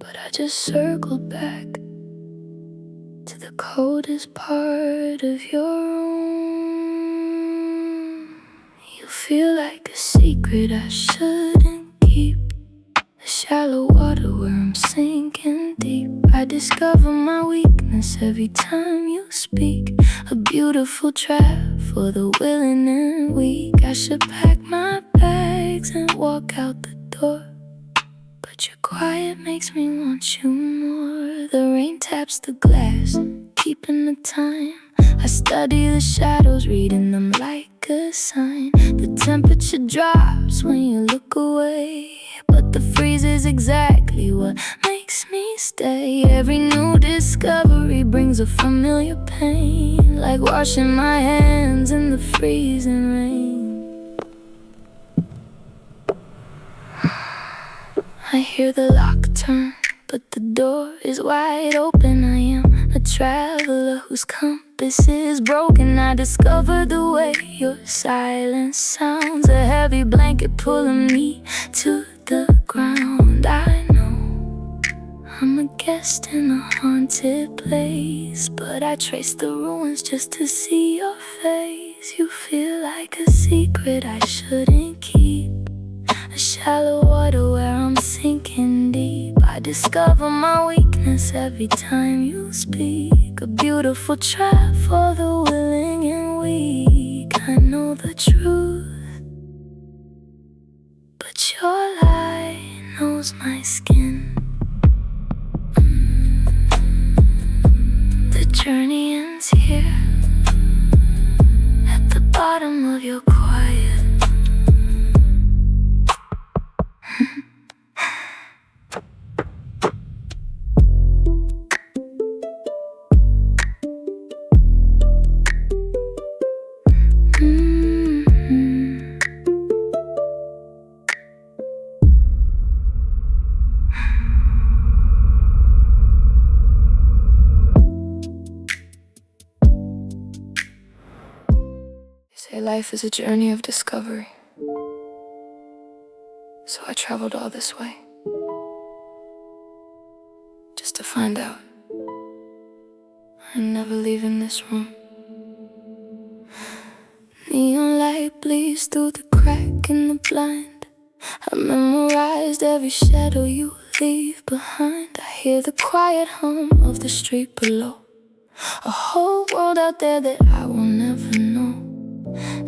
but I just circled back to the coldest part of your room. You feel like a secret I shouldn't keep, the shallow water where I'm sinking deep. I discover my weakness every time you speak, a beautiful trap for the willing and weak. I should pack my bags and walk out the door, but your quiet makes me want you more. The rain taps the glass, keeping the time. I study the shadows, reading them like a sign. The temperature drops when you look away, but the freeze is exactly what makes me stay. Every new discovery brings a familiar pain, like washing my hands in the freezing rain. I hear the lock turn, but the door is wide open. I am a traveler whose compass is broken. I discover the way your silence sounds, a heavy blanket pulling me to the ground. I know I'm a guest in a haunted place, but I trace the ruins just to see your face. You feel like a secret I shouldn't keep, a shallow water where I'm sinking deep. I discover my weakness every time you speak, a beautiful trap for the willing and weak. I know the truth, but your light knows my skin. The journey ends here, at the bottom of your quiet. Say life is a journey of discovery, so I traveled all this way just to find out I'm never leaving this room. Neon light bleeds through the crack in the blind. I memorized every shadow you leave behind. I hear the quiet hum of the street below, a whole world out there that I will never know.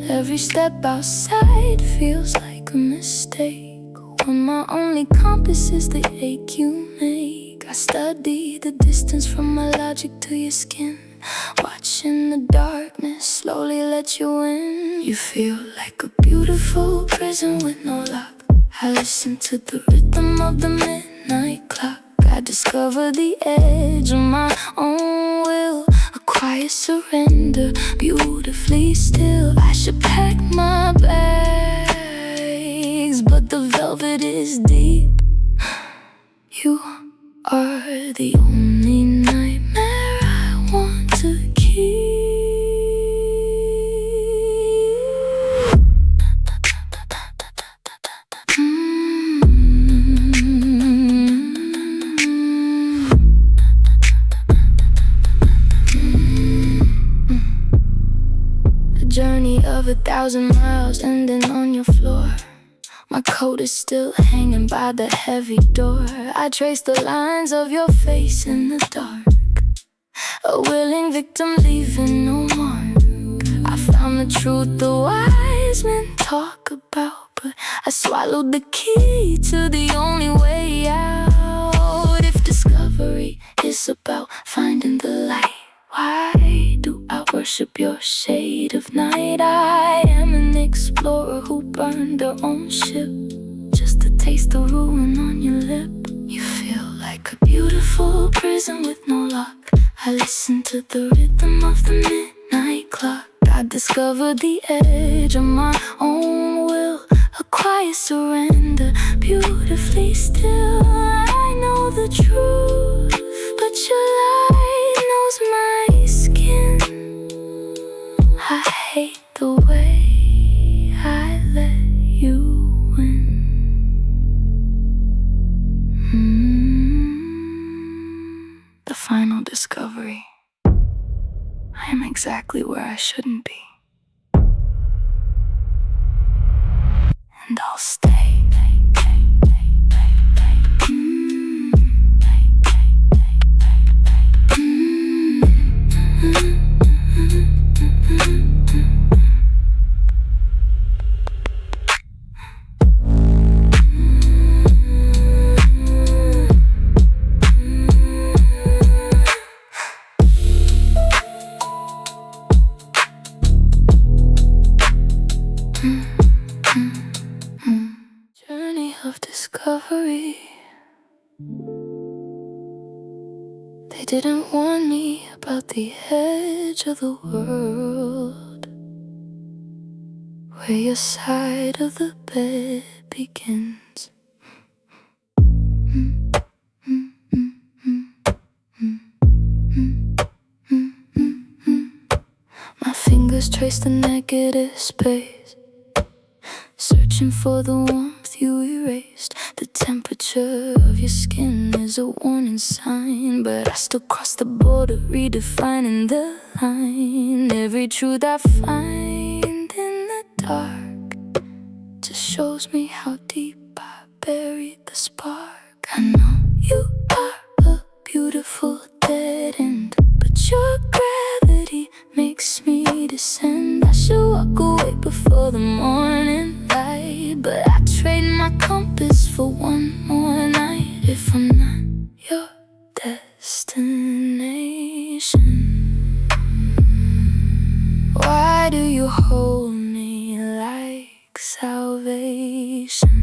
Every step outside feels like a mistake, when my only compass is the ache you make. I study the distance from my logic to your skin, watching the darkness slowly let you in. You feel like a beautiful prison with no lock. I listen to the rhythm of the midnight clock. I discover the edge of my own will, a quiet surrender, beautifully still. I should pack my bags, but the velvet is deep. You are the only nightmare I want to keep. A journey of 1,000 miles ending on your floor. My coat is still hanging by the heavy door. I trace the lines of your face in the dark, a willing victim leaving no mark. I found the truth the wise men talk about, but I swallowed the key to the only way out. If discovery is about finding the light, why do I worship your shade of night? I am an explorer who burned their own ship just to taste the ruin on your lip. You feel like a beautiful prison with no lock. I listen to the rhythm of the midnight clock. I discovered the edge of my own will, a quiet surrender, beautifully still. I know the truth, but your light knows my skin. I hate the way I let you in. exactly where I shouldn't be. And I'll stay. Journey of discovery. They didn't warn me about the edge of the world, where your side of the bed begins. My fingers trace the negative space, searching for the warmth you erased. The temperature of your skin is a warning sign, but I still cross the border, redefining the line. Every truth I find in the dark just shows me how deep I buried the spark. I know you are a beautiful dead end, but your gravity makes me descend. I should walk away before the morning light, but I trade my compass for one more night. If I'm not your destination, why do you hold me like salvation?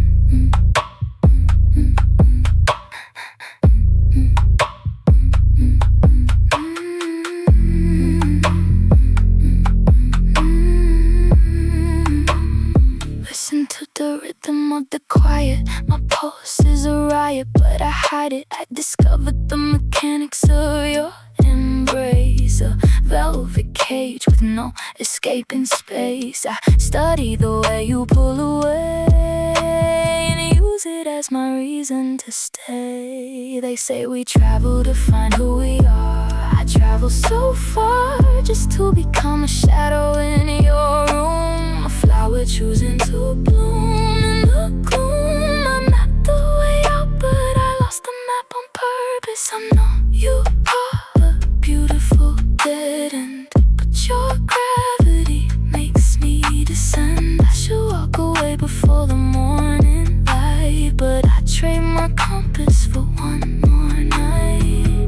Listen to the rhythm of the quiet. My pulse is a riot, but I hide it. I discovered the mechanics of your embrace, a velvet cage with no escaping space. I study the way you pull away and use it as my reason to stay. They say we travel to find who we are. I travel so far just to become a shadow in your room, a flower choosing to bloom in the gloom. I'm not the way out, but I lost the map on purpose. I know you are a beautiful dead end, but your gravity makes me descend. I should walk away before the morning light, but I trade my compass for one more night.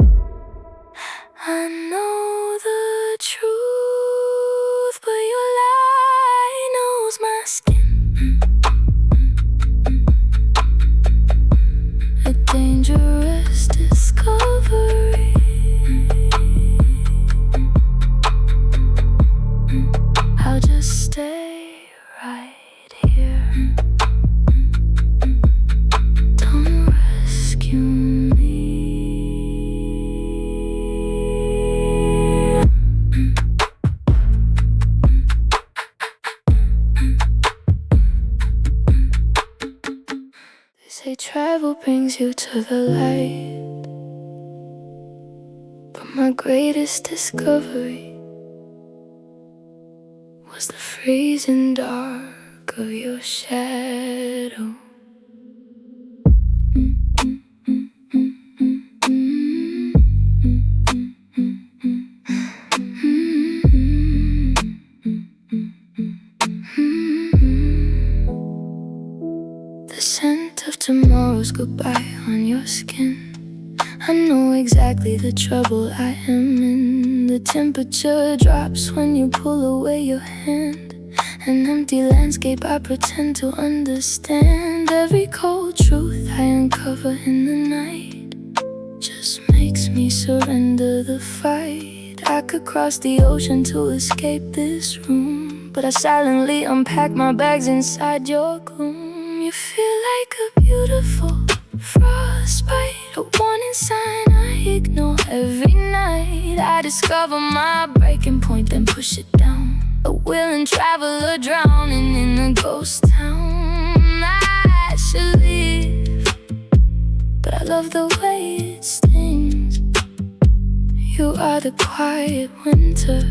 I know the truth, but your lie knows my skin. A dangerous discovery. I'll just stay right here. Don't rescue me. They say travel brings you to the light, but my greatest discovery was the freezing dark of your shadow. The scent of tomorrow's goodbye on your skin. I know exactly the trouble I am in. The temperature drops when you pull away your hand. An empty landscape I pretend to understand. Every cold truth I uncover in the night just makes me surrender the fight. I could cross the ocean to escape this room, but I silently unpack my bags inside your gloom. You feel like a beautiful frostbite, a warning sign I ignore every night. I discover my breaking point, then push it down. A willing traveler drowning in a ghost town. I should leave, but I love the way it stings. You are the quiet winter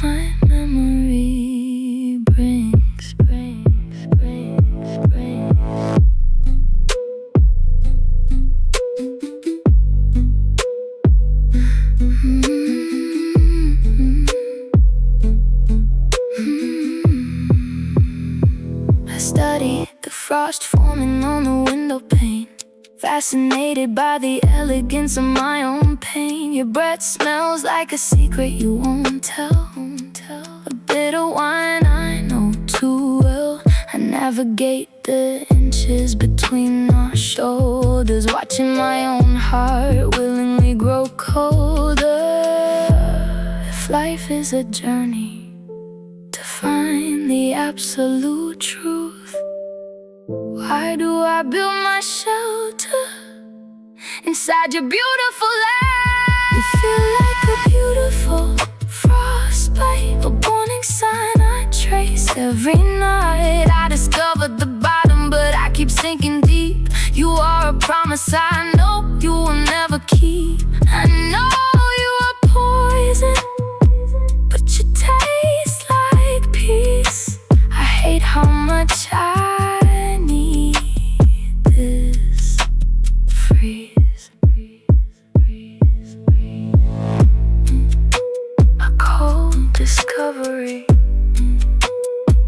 my memory brings. I study the frost forming on the window pane, fascinated by the elegance of my own pain. Your breath smells like a secret you won't tell. A bitter wine I know too well. I navigate the inches between our shoulders, watching my own heart willingly grow colder. If life is a journey to find the absolute truth, why do I build my shelter inside your beautiful land? You feel like a beautiful frostbite, a warning sign I trace every night. I discovered the bottom, but I keep sinking deep. You are a promise I know you will never keep. I know you are poison, but you taste like peace. I hate how much I need this freeze. A cold discovery,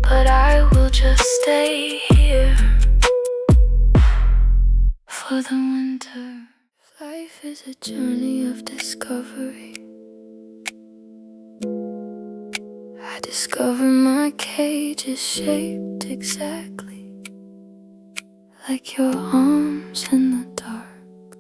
but I will just stay here for the winter. Life is a journey of discovery. I discover my cage is shaped exactly like your arms in the dark.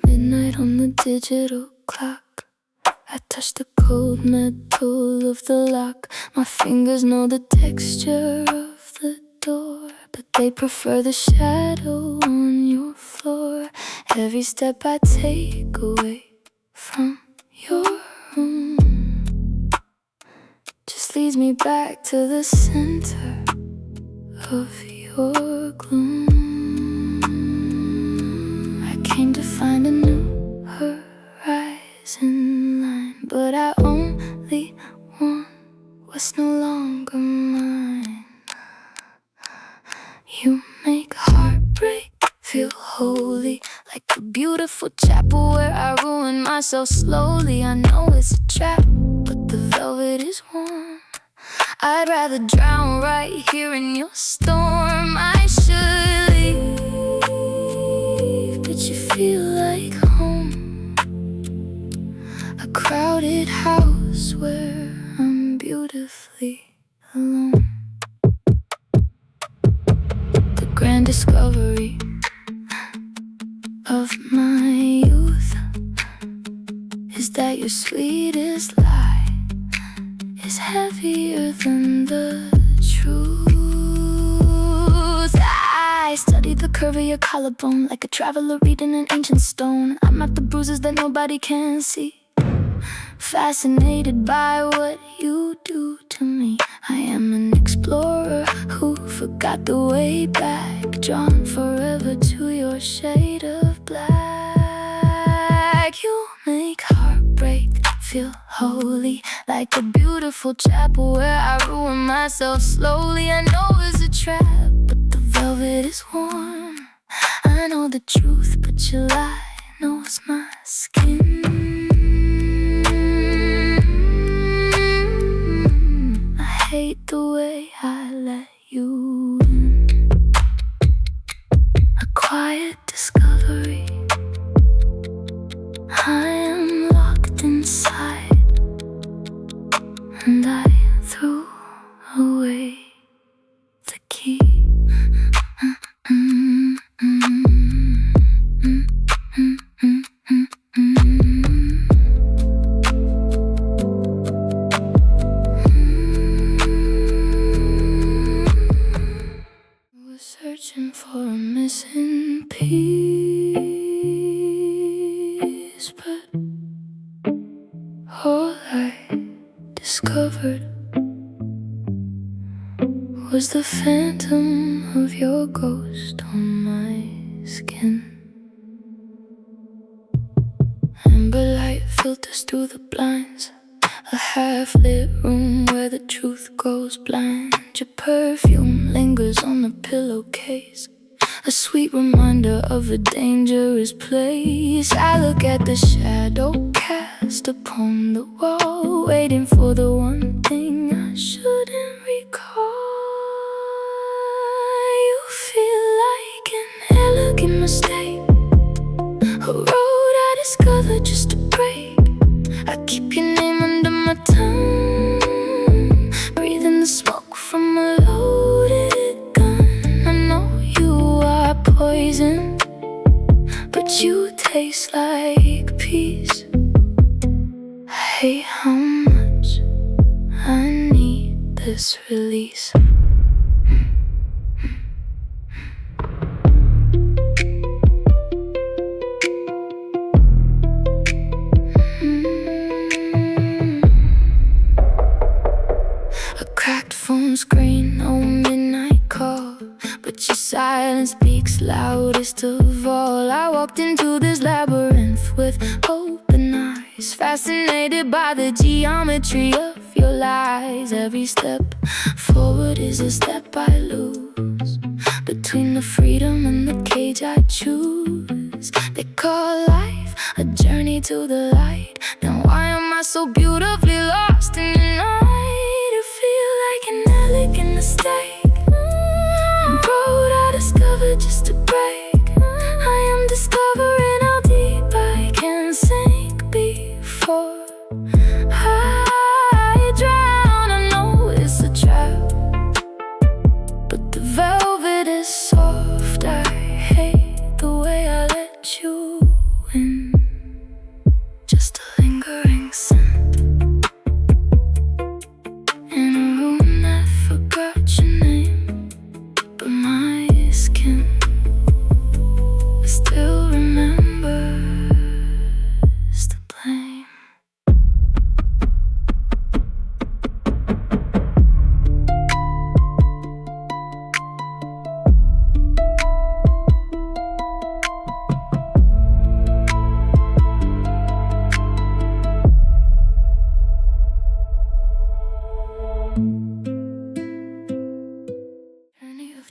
Midnight on the digital clock, I touch the cold metal of the lock. My fingers know the texture of the door, but they prefer the shadow on your floor. Every step I take away from your room just leads me back to the center of your gloom. I came to find a new horizon line, but I only want what's no longer mine. You make heartbreak feel holy, like a beautiful chapel where I ruin myself slowly. I know it's a trap, but the velvet is warm. I'd rather drown right here in your storm. I should leave, but you feel like home. A crowded house where I'm beautifully alone. The grand discovery of my youth is that your sweetest lie is heavier than the truth. I studied the curve of your collarbone like a traveler reading an ancient stone. I'm not the bruises that nobody can see, fascinated by what you do to me. I am an explorer who forgot the way back, drawn forever to your shade of black. You make heartbreak feel holy, like a beautiful chapel where I ruin myself slowly. I know it's a trap, but the velvet is warm. I know the truth, but your lie knows my skin. I hate the way I let you in. A quiet discovery, I am locked inside, and I threw away the key. Was searching for a missing piece, but all I discovered was the phantom of your ghost on my skin. Amber light filters through the blinds A half-lit room where the truth goes blind. Your perfume lingers on the pillowcase, a sweet reminder of a dangerous place. I look at the shadow cast upon the wall, waiting for the one thing I shouldn't recall. You feel like an elegant mistake, a road I discovered just to break. I keep your name under my tongue, breathing the smoke from a loaded gun. I know you are poison, but you taste like peace. I hate how much I need this release. Phone screen, no midnight call, but your silence speaks loudest of all. I walked into this labyrinth with open eyes, fascinated by the geometry of your lies. Every step forward is a step I lose, between the freedom and the cage I choose. They call life a journey to the light. Then why am I so beautifully lost in the night? An elegant mistake, road I discovered just to break. I am discovering how deep I can sink before I drown. I know it's a trap, but the velvet is soft. I hate the way I let you in, just a lingering scent.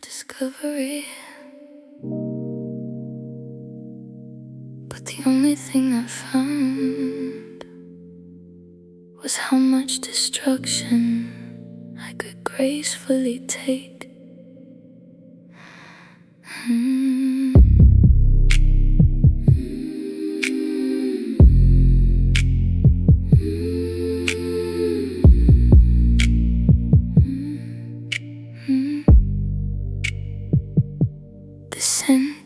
Discovery, but the only thing I found was how much destruction I could gracefully take.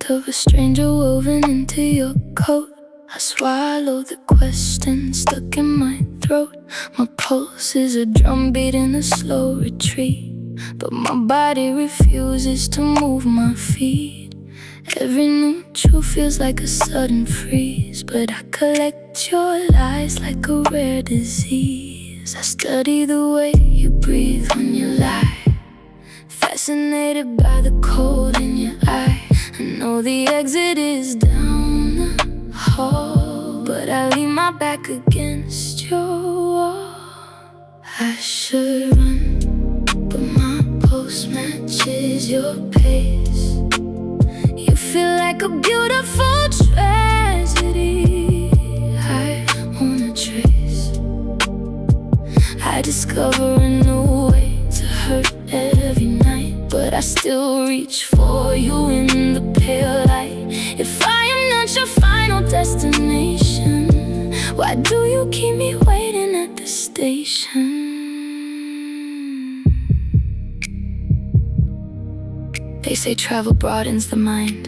Of a stranger woven into your coat. I swallow the question stuck in my throat. My pulse is a drumbeat in a slow retreat, but my body refuses to move my feet. Every new truth feels like a sudden freeze, but I collect your lies like a rare disease. I study the way you breathe when you lie, fascinated by the cold in your eye. I know the exit is down the hall, but I lean my back against your wall. I should run, but my pulse matches your pace. You feel like a beautiful tragedy I wanna trace. I discover a new way to hurt every night, but I still reach for you in the pale light. If I am not your final destination, why do you keep me waiting at the station? They say travel broadens the mind,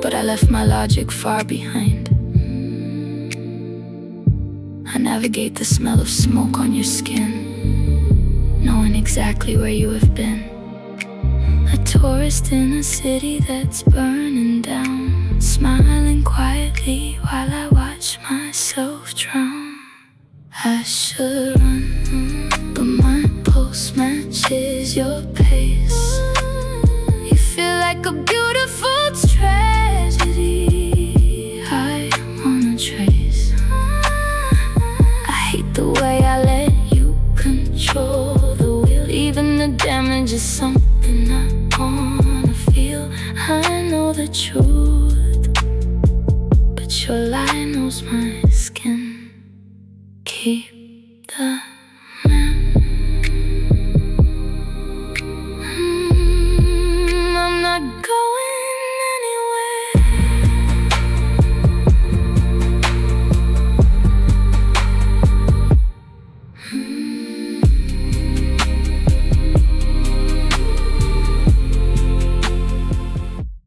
but I left my logic far behind. I navigate the smell of smoke on your skin, knowing exactly where you have been. A tourist in a city that's burning down, smiling quietly while I watch myself drown. I should run, but my pulse matches your pace. You feel like a beautiful tragedy I wanna trace. is something I wanna feel. I know the truth, but your lie knows my skin. Keep the I'm not going anywhere.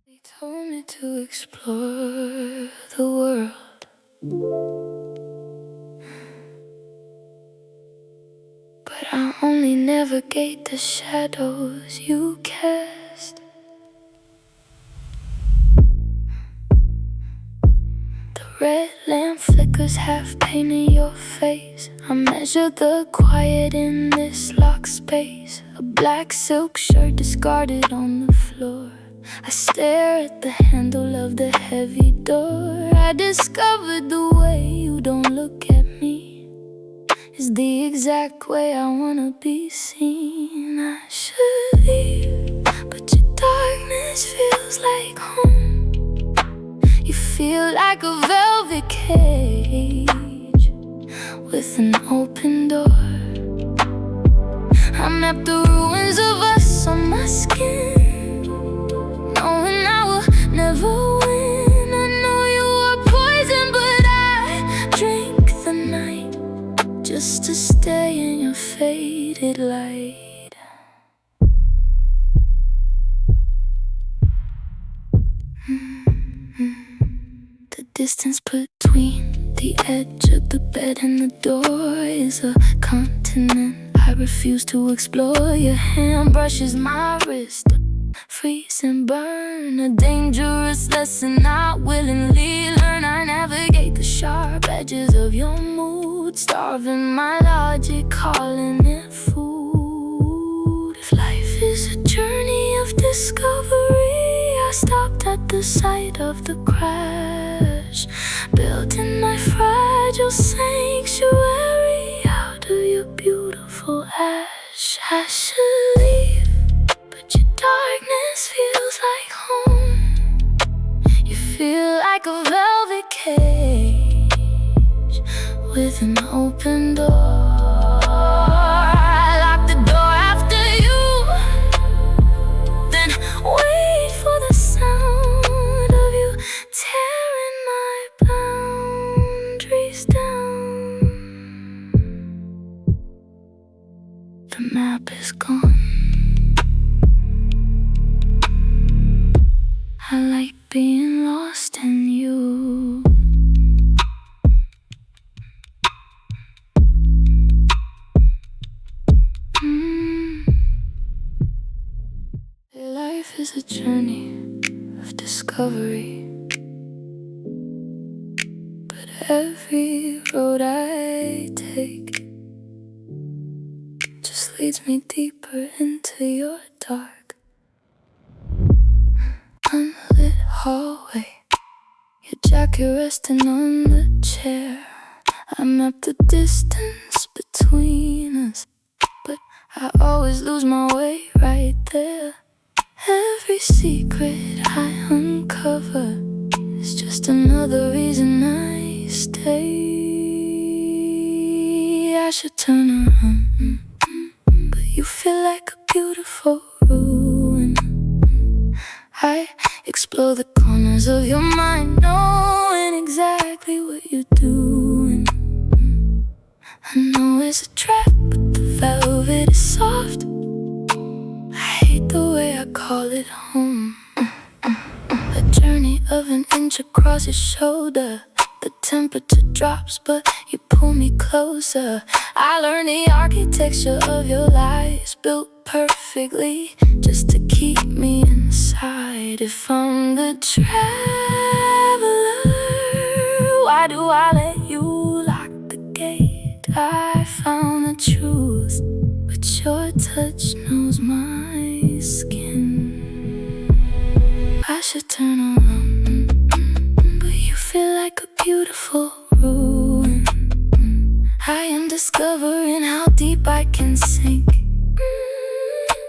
They told me to explore the world, but I only navigate the shadows you cast. The red lamp flickers, half painting your face. I measure the quiet in this locked space. A black silk shirt discarded on the floor. I stare at the handle of the heavy door. I discovered the way you don't look at me is the exact way I wanna be seen. I should leave, but your darkness feels like home. You feel like a velvet cage with an open door. I map the ruins of us on my skin, knowing I will never win. I know you are poison, but I drink the night just to stay in your faded light. The distance between the edge of the bed and the door is a continent I refuse to explore. Your hand brushes my wrist, freeze and burn. A dangerous lesson I willingly learn. I navigate the sharp edges of your mood, starving my logic, calling it food. If life is a journey of discovery, I stopped at the sight of the crash, built in my fragile sanctuary out of your beautiful ash. I should leave, but your darkness feels like home. You feel like a velvet cage with an open door. I lock the door after you, then wait for the sound of you tearing my boundaries down. The map is gone. I like being lost in you. Life is a journey of discovery, but every road I take just leads me deeper into your dark, unlit hallway. Your jacket resting on the chair. I map the distance between us, but I always lose my way right there. Every secret I uncover is just another reason I stay. I should turn around, but you feel like a beautiful ruin. I explore the corners of your mind, knowing exactly what you're doing. I know it's a trap, but the velvet is soft. I hate the way I call it home. A journey of an inch across your shoulder. The temperature drops, but you pull me closer. I learn the architecture of your lies, built perfectly just to keep me inside. If I'm the traveler, why do I let you lock the gate? I found the truth, but your touch knows my skin. I should turn around, but you feel like a beautiful ruin. I am discovering how deep I can sink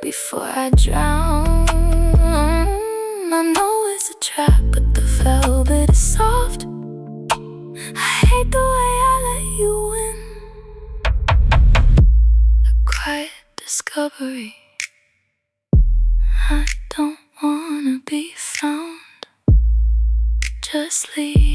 before I I drown. I know it's a trap, but the velvet is soft. I hate the way I let you in. A quiet discovery. I don't wanna be found. Just leave.